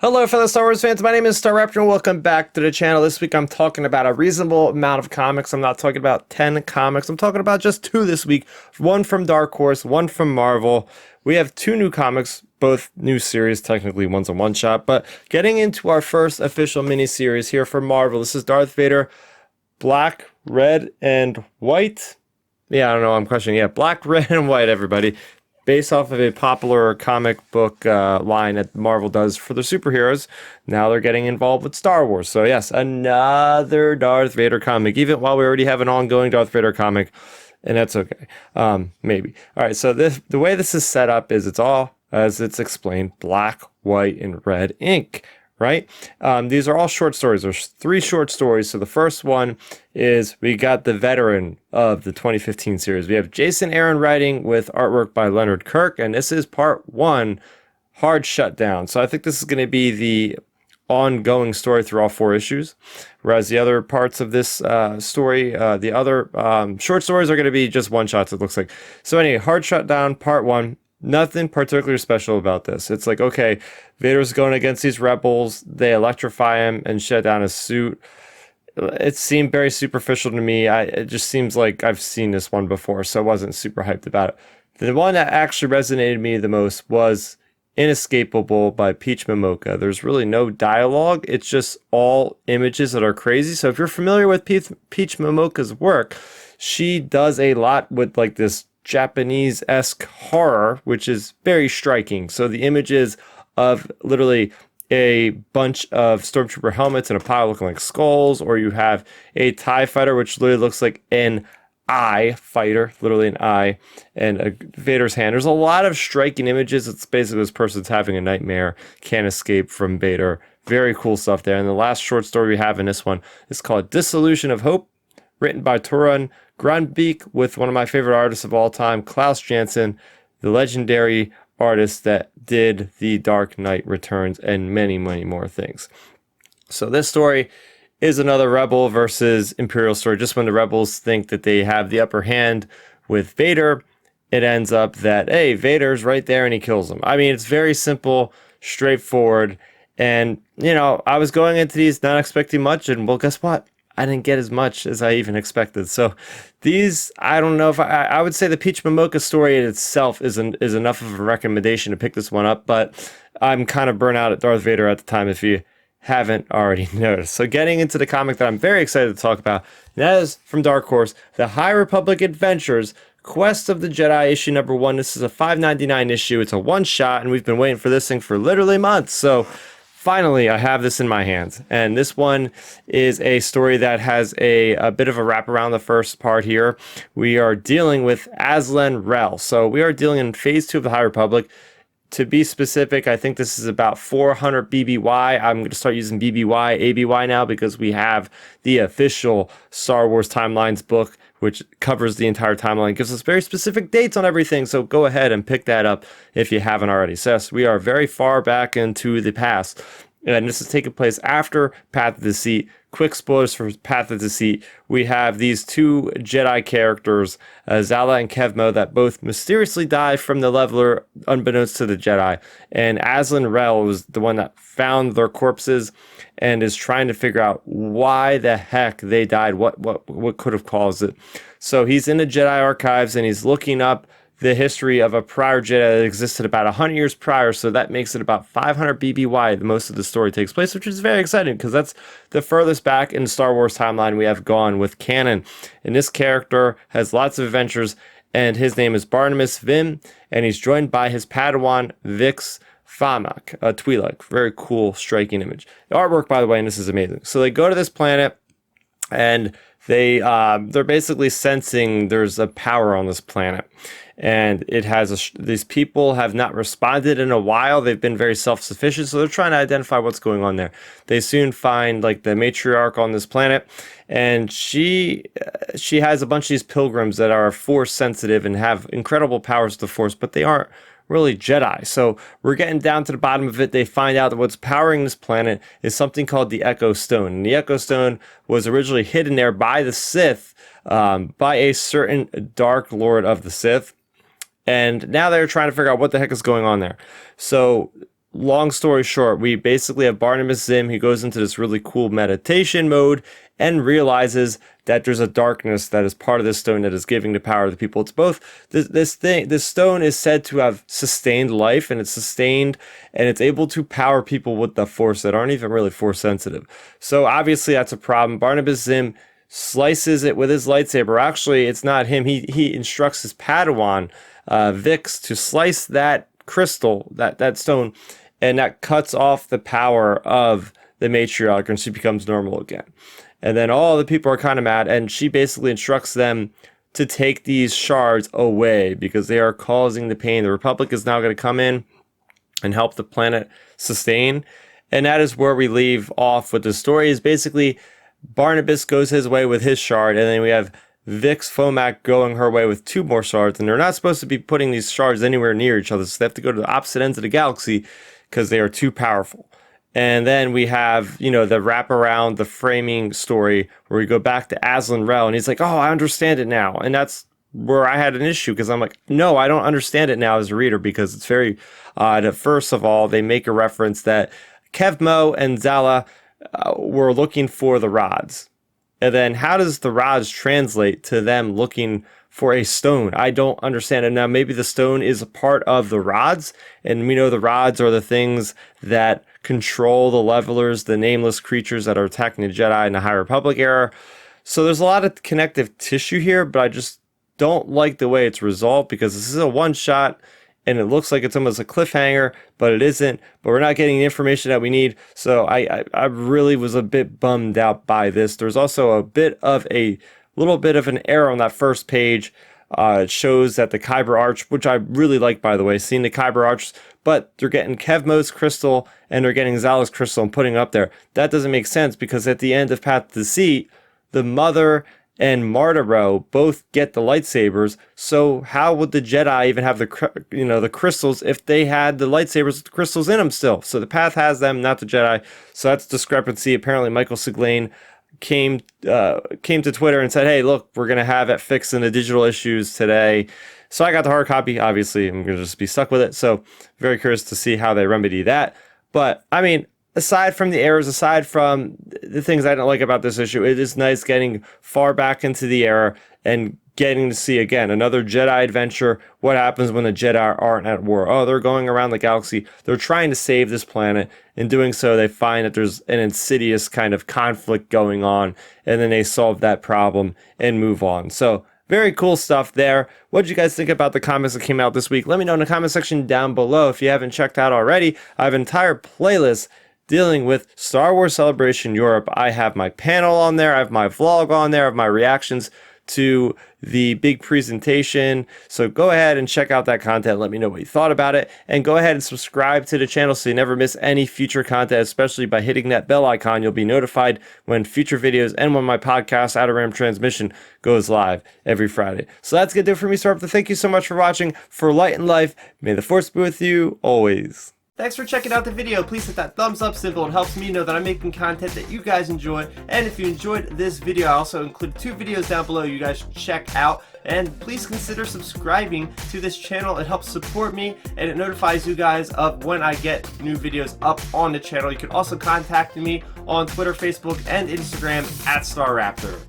Hello, fellow Star Wars fans. My name is Starrapter, and welcome back to the channel. This week, I'm talking about a reasonable amount of comics. I'm not talking about 10 comics. I'm talking about just 2 this week. One from Dark Horse, one from Marvel. We have 2 new comics, both new series. Technically, one's a one-shot. But getting into our first official mini-series here for Marvel. This is Darth Vader Black, Red, and White. Yeah, I don't know. I'm questioning. Yeah, Black, Red, and White, everybody. Based off of a popular comic book line that Marvel does for their superheroes. Now they're getting involved with Star Wars. So yes, another Darth Vader comic, even while we already have an ongoing Darth Vader comic, and that's okay. Maybe. All right, so the way this is set up is it's all, as it's explained, black, white, and red ink. Right? These are all short stories. There's 3 short stories. So the first one is we got the veteran of the 2015 series. We have Jason Aaron writing with artwork by Leonard Kirk, and this is part 1, Hard Shutdown. So I think this is going to be the ongoing story through all 4 issues, whereas the other parts of this story, the other short stories are going to be just one-shots, it looks like. So anyway, Hard Shutdown, part 1. Nothing particularly special about this. It's like, okay, Vader's going against these rebels. They electrify him and shut down his suit. It seemed very superficial to me. It just seems like I've seen this one before, so I wasn't super hyped about it. The one that actually resonated me the most was Inescapable by Peach Momoko. There's really no dialogue. It's just all images that are crazy. So if you're familiar with Peach Momoko's work, she does a lot with like this Japanese-esque horror, which is very striking. So the images of literally a bunch of stormtrooper helmets and a pile looking like skulls, or you have a TIE fighter, which literally looks like an eye fighter, literally an eye, and a Vader's hand. There's a lot of striking images. It's basically this person's having a nightmare, can't escape from Vader. Very cool stuff there. And the last short story we have in this one is called Dissolution of Hope, written by Torun Grandbeek with one of my favorite artists of all time, Klaus Janson, the legendary artist that did The Dark Knight Returns and many, many more things. So this story is another Rebel versus Imperial story. Just when the Rebels think that they have the upper hand with Vader, it ends up that, hey, Vader's right there and he kills them. I mean, it's very simple, straightforward. And, you know, I was going into these not expecting much, and well, guess what? I didn't get as much as I even expected. So these, I don't know if I would say the Peach Momoko story in itself is enough of a recommendation to pick this one up, but I'm kind of burnt out at Darth Vader at the time, if you haven't already noticed. So getting into the comic that I'm very excited to talk about, that is from Dark Horse, The High Republic Adventures, Quest of the Jedi, issue number 1. This is a $5.99 issue. It's a one-shot, and we've been waiting for this thing for literally months. So finally, I have this in my hands, and this one is a story that has a bit of a wrap around the first part here. We are dealing with Azlen Rel. So we are dealing in Phase 2 of the High Republic. To be specific, I think this is about 400 BBY. I'm going to start using BBY, ABY now, because we have the official Star Wars Timelines book, which covers the entire timeline, gives us very specific dates on everything. So go ahead and pick that up if you haven't already. So yes, we are very far back into the past, and this is taking place after Path of Deceit. Quick spoilers for Path of Deceit. We have these 2 Jedi characters, Zala and Kevmo, that both mysteriously die from the Leveler, unbeknownst to the Jedi. And Azlen Rel was the one that found their corpses and is trying to figure out why the heck they died, what could have caused it. So he's in the Jedi archives and he's looking up the history of a prior Jedi that existed about 100 years prior, so that makes it about 500 BBY. The most of the story takes place, which is very exciting because that's the furthest back in the Star Wars timeline we have gone with canon. And this character has lots of adventures, and his name is Barnabus Vix, and he's joined by his Padawan Vix Famak, a Twi'lek. Very cool, striking image. The artwork, by the way, and this is amazing. So they go to this planet, and they're basically sensing there's a power on this planet. And it has these people have not responded in a while. They've been very self-sufficient, so they're trying to identify what's going on there. They soon find like the matriarch on this planet, and she has a bunch of these pilgrims that are force sensitive and have incredible powers of the force, but they aren't really Jedi. So we're getting down to the bottom of it. They find out that what's powering this planet is something called the Echo Stone. And the Echo Stone was originally hidden there by the Sith, by a certain Dark Lord of the Sith. And now they're trying to figure out what the heck is going on there. So long story short, we basically have Barnabas Zim. He goes into this really cool meditation mode and realizes that there's a darkness that is part of this stone that is giving the power to the people. It's both this stone is said to have sustained life, and it's sustained and it's able to power people with the force that aren't even really force sensitive. So obviously that's a problem. Barnabas Zim slices it with his lightsaber. Actually, it's not him. He instructs his Padawan, Vix, to slice that crystal, that stone, and that cuts off the power of the matriarch, and she becomes normal again. And then all the people are kind of mad, and she basically instructs them to take these shards away because they are causing the pain. The Republic is now going to come in and help the planet sustain. And that is where we leave off with the story. Is basically Barnabas goes his way with his shard, and then we have Vix Fomac going her way with 2 more shards, and they're not supposed to be putting these shards anywhere near each other, so they have to go to the opposite ends of the galaxy because they are too powerful. And then we have, the wraparound, the framing story where we go back to Aslan Rel, and he's like, oh, I understand it now. And that's where I had an issue, because I'm like, no, I don't understand it now as a reader, because it's very odd. First of all, they make a reference that Kevmo and Zala were looking for the rods. And then how does the rods translate to them looking for a stone? I don't understand it. Now, maybe the stone is a part of the rods, and we know the rods are the things that control the levelers, the nameless creatures that are attacking the Jedi in the High Republic era. So there's a lot of connective tissue here, but I just don't like the way it's resolved, because this is a one-shot, and it looks like it's almost a cliffhanger, but it isn't. But we're not getting the information that we need. So I really was a bit bummed out by this. There's also a little bit of an error on that first page. It shows that the Kyber Arch, which I really like, by the way, seeing the Kyber Arch, but they're getting Kevmo's crystal and they're getting Zala's crystal and putting up there. That doesn't make sense, because at the end of Path to the Seat, the Mother and Martero both get the lightsabers. So how would the Jedi even have the crystals if they had the lightsabers with the crystals in them still? So the Path has them, not the Jedi. So that's discrepancy. Apparently Michael Siglain came to Twitter and said, hey, look, we're going to have it fixed in the digital issues today. So I got the hard copy. Obviously, I'm going to just be stuck with it. So very curious to see how they remedy that. But I mean, aside from the errors, aside from the things I don't like about this issue, it is nice getting far back into the era and getting to see, again, another Jedi adventure. What happens when the Jedi aren't at war? Oh, they're going around the galaxy. They're trying to save this planet. In doing so, they find that there's an insidious kind of conflict going on, and then they solve that problem and move on. So very cool stuff there. What did you guys think about the comics that came out this week? Let me know in the comment section down below. If you haven't checked out already, I have an entire playlist dealing with Star Wars Celebration Europe. I have my panel on there. I have my vlog on there. I have my reactions to the big presentation. So go ahead and check out that content. Let me know what you thought about it. And go ahead and subscribe to the channel so you never miss any future content, especially by hitting that bell icon. You'll be notified when future videos and when my podcast, Out of Ram Transmission, goes live every Friday. So that's going to do it for me, Starrapter. Thank you so much for watching. For Light and Life, may the Force be with you always. Thanks for checking out the video. Please hit that thumbs up symbol. It helps me know that I'm making content that you guys enjoy. And if you enjoyed this video, I also include 2 videos down below you guys should check out. And please consider subscribing to this channel. It helps support me, and it notifies you guys of when I get new videos up on the channel. You can also contact me on Twitter, Facebook, and Instagram at Starrapter.